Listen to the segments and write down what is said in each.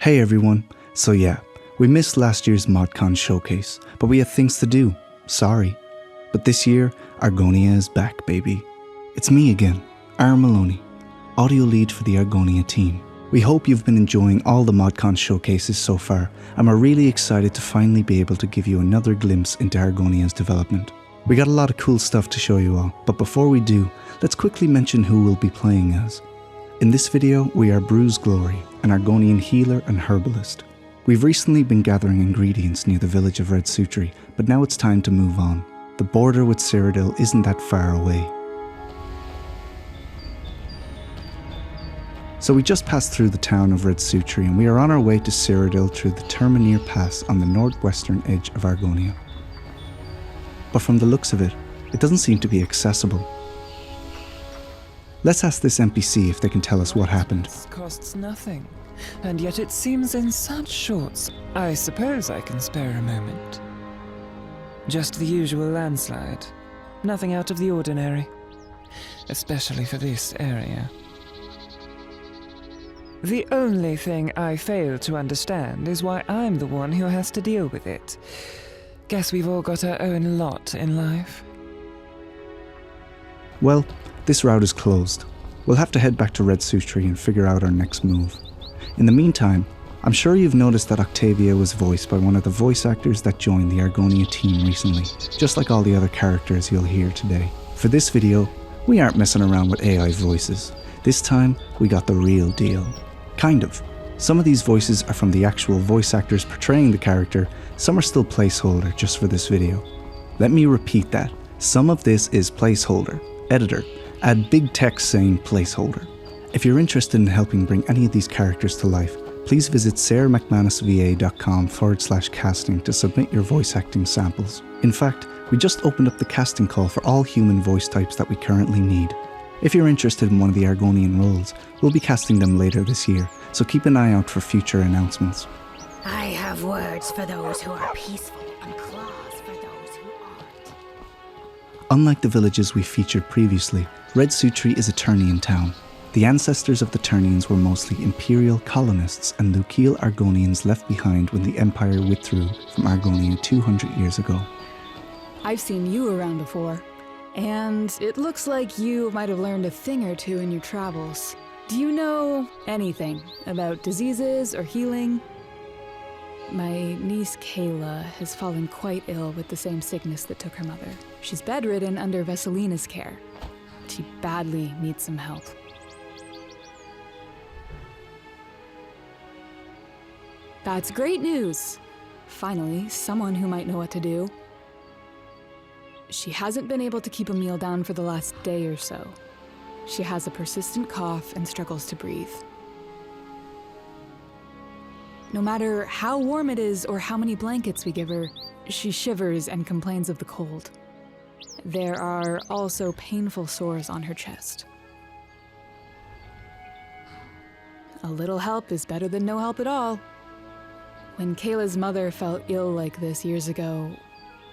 Hey everyone, so yeah, we missed last year's ModCon showcase, but we had things to do, sorry. But this year, Argonia is back, baby. It's me again, Aaron Moloney, audio lead for the Argonia team. We hope you've been enjoying all the ModCon showcases so far, and we're really excited to finally be able to give you another glimpse into Argonia's development. We got a lot of cool stuff to show you all, but before we do, let's quickly mention who we'll be playing as. In this video, we are Bruised Glory, an Argonian healer and herbalist. We've recently been gathering ingredients near the village of Reedstilt, but now it's time to move on. The border with Cyrodiil isn't that far away. So we just passed through the town of Reedstilt and we are on our way to Cyrodiil through the Terminier Pass on the northwestern edge of Argonia. But from the looks of it, it doesn't seem to be accessible. Let's ask this NPC if they can tell us what happened. This costs nothing, and yet it seems in such shorts. I suppose I can spare a moment. Just the usual landslide. Nothing out of the ordinary. Especially for this area. The only thing I fail to understand is why I'm the one who has to deal with it. Guess we've all got our own lot in life. Well, this route is closed. We'll have to head back to Reedstilt and figure out our next move. In the meantime, I'm sure you've noticed that Octavia was voiced by one of the voice actors that joined the Argonia team recently, just like all the other characters you'll hear today. For this video, we aren't messing around with AI voices. This time, we got the real deal. Kind of. Some of these voices are from the actual voice actors portraying the character, some are still placeholder just for this video. Let me repeat that. Some of this is placeholder. Editor, add big text saying placeholder. If you're interested in helping bring any of these characters to life, please visit sarahmcmanusva.com/casting to submit your voice acting samples. In fact, we just opened up the casting call for all human voice types that we currently need. If you're interested in one of the Argonian roles, we'll be casting them later this year, so keep an eye out for future announcements. I have words for those who are peaceful and claws for those who aren't. Unlike the villages we featured previously, Reedstilt is a Ternian town. The ancestors of the Ternians were mostly imperial colonists and Lucial Argonians left behind when the Empire withdrew from Argonia 200 years ago. I've seen you around before, and it looks like you might have learned a thing or two in your travels. Do you know anything about diseases or healing? My niece Kayla has fallen quite ill with the same sickness that took her mother. She's bedridden under Vesselina's care. She badly needs some help. That's great news! Finally, someone who might know what to do. She hasn't been able to keep a meal down for the last day or so. She has a persistent cough and struggles to breathe. No matter how warm it is or how many blankets we give her, she shivers and complains of the cold. There are also painful sores on her chest. A little help is better than no help at all. When Kayla's mother fell ill like this years ago,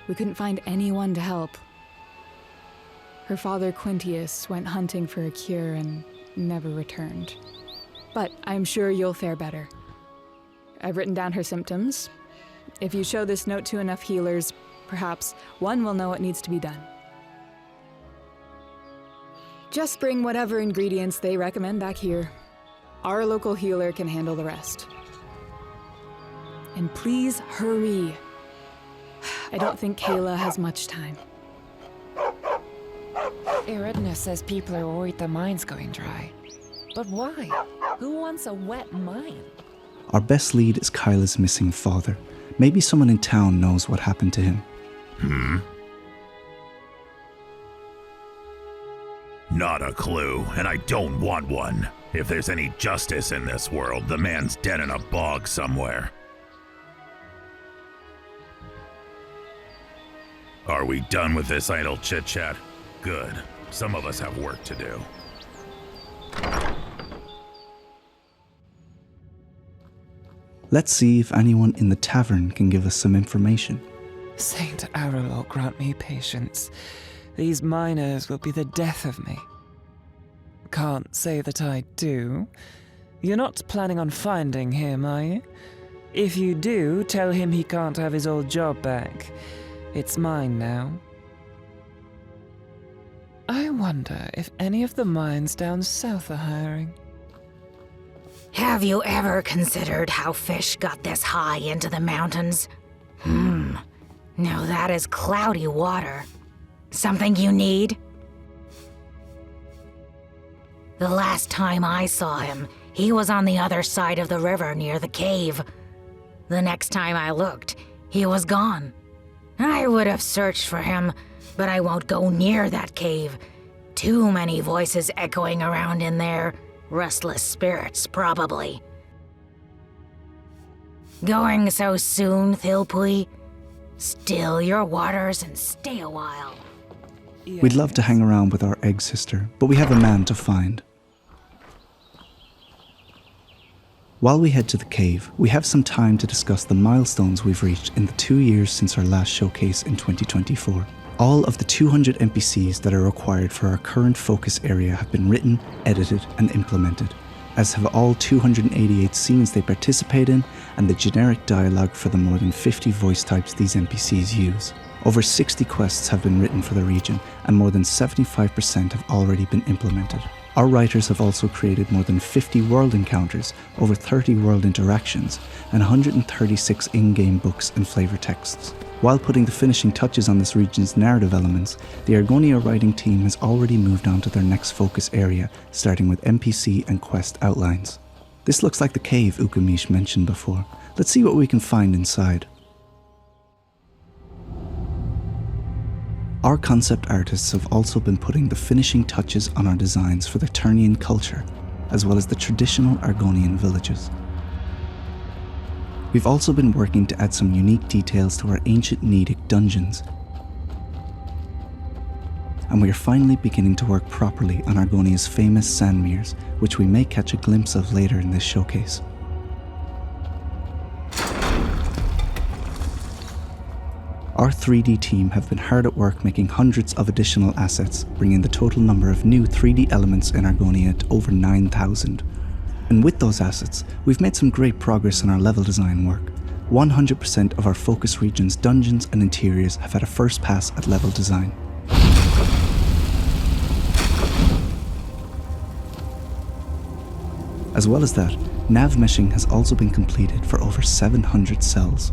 we couldn't find anyone to help. Her father Quintius went hunting for a cure and never returned. But I'm sure you'll fare better. I've written down her symptoms. If you show this note to enough healers, perhaps one will know what needs to be done. Just bring whatever ingredients they recommend back here. Our local healer can handle the rest. And please hurry. I don't think Kayla has much time. Eridna says people are worried the mine's going dry. But why? Who wants a wet mine? Our best lead is Kyla's missing father. Maybe someone in town knows what happened to him. Not a clue, and I don't want one. If there's any justice in this world, the man's dead in a bog somewhere. Are we done with this idle chit-chat? Good. Some of us have work to do. Let's see if anyone in the tavern can give us some information. Saint Aralor grant me patience. These miners will be the death of me. Can't say that I do. You're not planning on finding him, are you? If you do, tell him he can't have his old job back. It's mine now. I wonder if any of the mines down south are hiring. Have you ever considered how fish got this high into the mountains? Now that is cloudy water. Something you need? The last time I saw him, he was on the other side of the river near the cave. The next time I looked, he was gone. I would have searched for him, but I won't go near that cave. Too many voices echoing around in there. Restless spirits, probably. Going so soon, Thilpui? Still your waters and stay a while. We'd love to hang around with our egg sister, but we have a man to find. While we head to the cave, we have some time to discuss the milestones we've reached in the 2 years since our last showcase in 2024. All of the 200 NPCs that are required for our current focus area have been written, edited, and implemented, as have all 288 scenes they participate in and the generic dialogue for the more than 50 voice types these NPCs use. Over 60 quests have been written for the region, and more than 75% have already been implemented. Our writers have also created more than 50 world encounters, over 30 world interactions, and 136 in-game books and flavor texts. While putting the finishing touches on this region's narrative elements, the Argonia writing team has already moved on to their next focus area, starting with NPC and quest outlines. This looks like the cave Ukamish mentioned before. Let's see what we can find inside. Our concept artists have also been putting the finishing touches on our designs for the Ternian culture, as well as the traditional Argonian villages. We've also been working to add some unique details to our ancient Nedic dungeons. And we are finally beginning to work properly on Argonia's famous sandmeres, which we may catch a glimpse of later in this showcase. Our 3D team have been hard at work making hundreds of additional assets, bringing the total number of new 3D elements in Argonia to over 9,000. And with those assets, we've made some great progress in our level design work. 100% of our focus region's dungeons and interiors have had a first pass at level design. As well as that, nav meshing has also been completed for over 700 cells.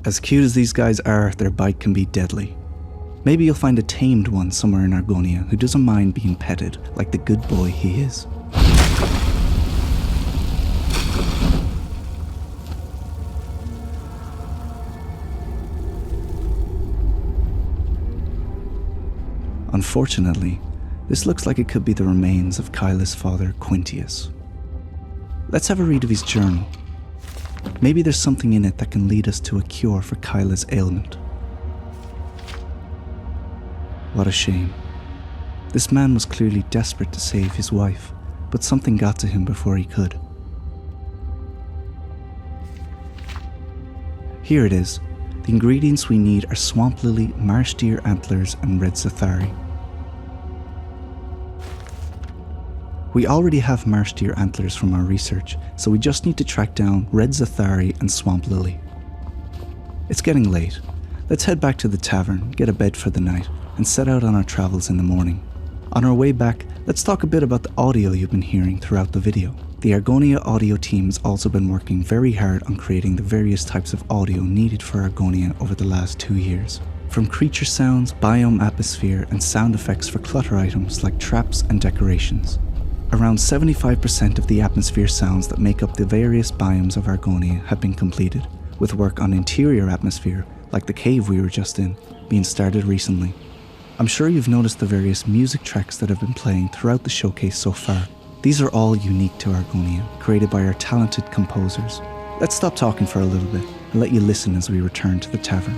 As cute as these guys are, their bite can be deadly. Maybe you'll find a tamed one somewhere in Argonia who doesn't mind being petted like the good boy he is. Unfortunately, this looks like it could be the remains of Kyla's father, Quintius. Let's have a read of his journal. Maybe there's something in it that can lead us to a cure for Kyla's ailment. What a shame. This man was clearly desperate to save his wife, but something got to him before he could. Here it is. The ingredients we need are swamp lily, marsh deer antlers, and red zathari. We already have marsh deer antlers from our research, so we just need to track down red zathari and swamp lily. It's getting late. Let's head back to the tavern, get a bed for the night, and set out on our travels in the morning. On our way back, let's talk a bit about the audio you've been hearing throughout the video. The Argonia audio team has also been working very hard on creating the various types of audio needed for Argonia over the last 2 years. From creature sounds, biome atmosphere, and sound effects for clutter items like traps and decorations. Around 75% of the atmosphere sounds that make up the various biomes of Argonia have been completed, with work on interior atmosphere, like the cave we were just in, being started recently. I'm sure you've noticed the various music tracks that have been playing throughout the showcase so far. These are all unique to Argonia, created by our talented composers. Let's stop talking for a little bit and let you listen as we return to the tavern.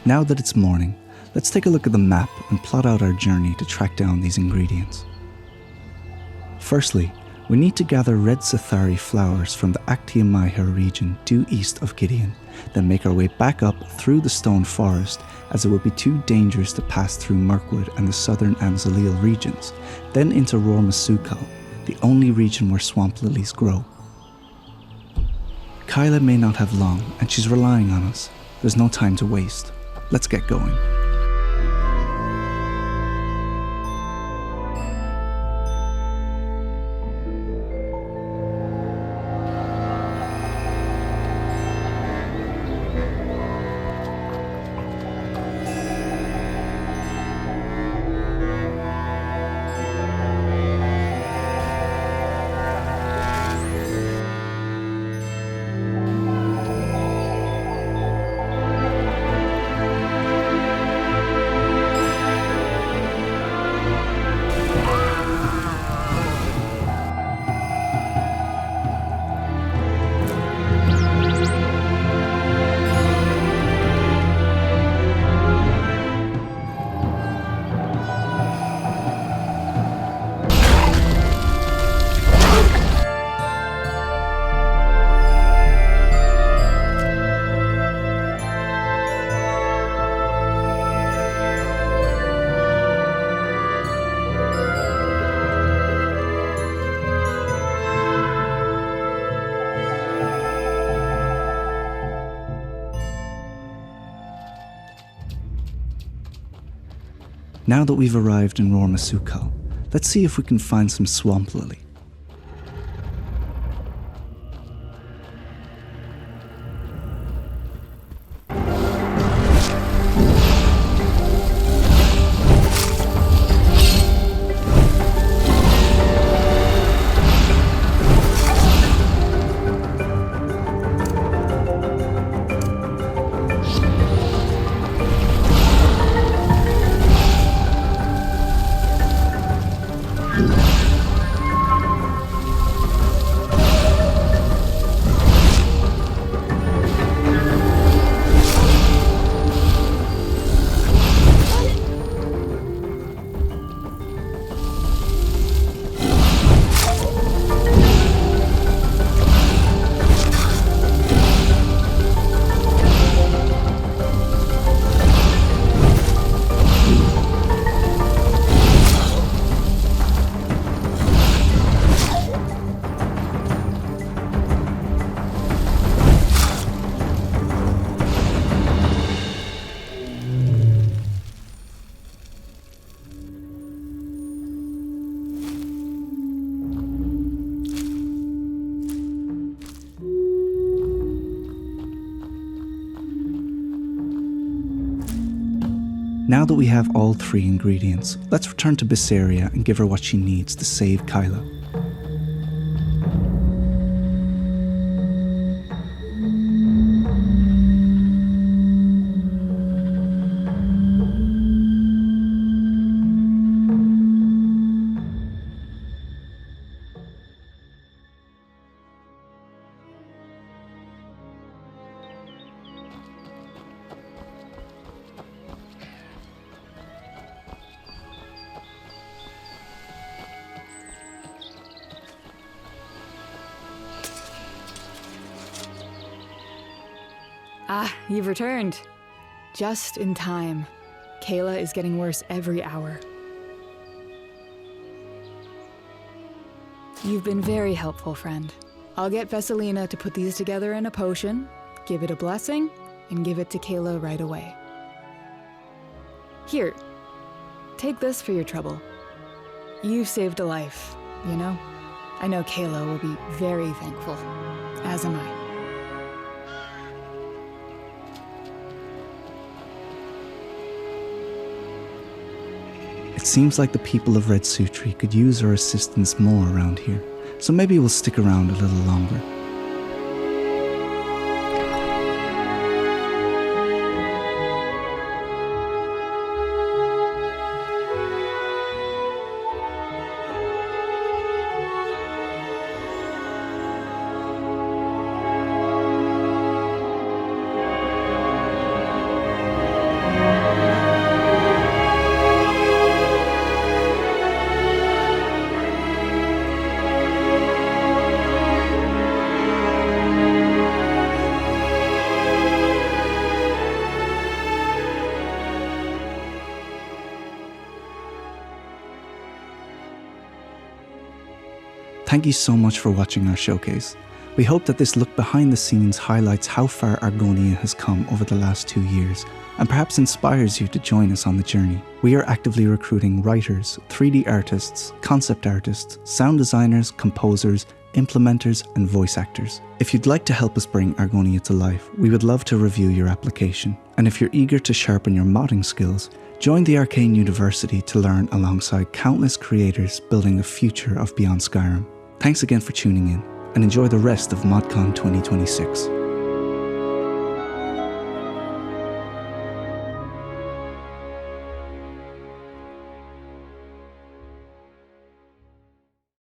Now that it's morning, let's take a look at the map and plot out our journey to track down these ingredients. Firstly, we need to gather red Sathari flowers from the Actiamaiha region due east of Gideon, then make our way back up through the stone forest, as it would be too dangerous to pass through Mirkwood and the southern Anzalil regions, then into Rormasukal, the only region where swamp lilies grow. Kyla may not have long, and she's relying on us. There's no time to waste. Let's get going. Now that we've arrived in Rormasukal, let's see if we can find some swamp lily. Now that we have all three ingredients, let's return to Bisseria and give her what she needs to save Kyla. Ah, you've returned. Just in time. Kayla is getting worse every hour. You've been very helpful, friend. I'll get Vesselina to put these together in a potion, give it a blessing, and give it to Kayla right away. Here, take this for your trouble. You've saved a life, you know? I know Kayla will be very thankful, as am I. It seems like the people of Red Sutri could use our assistance more around here, so maybe we'll stick around a little longer. Thank you so much for watching our showcase. We hope that this look behind the scenes highlights how far Argonia has come over the last 2 years, and perhaps inspires you to join us on the journey. We are actively recruiting writers, 3D artists, concept artists, sound designers, composers, implementers, and voice actors. If you'd like to help us bring Argonia to life, we would love to review your application. And if you're eager to sharpen your modding skills, join the Arcane University to learn alongside countless creators building the future of Beyond Skyrim. Thanks again for tuning in, and enjoy the rest of ModCon 2026.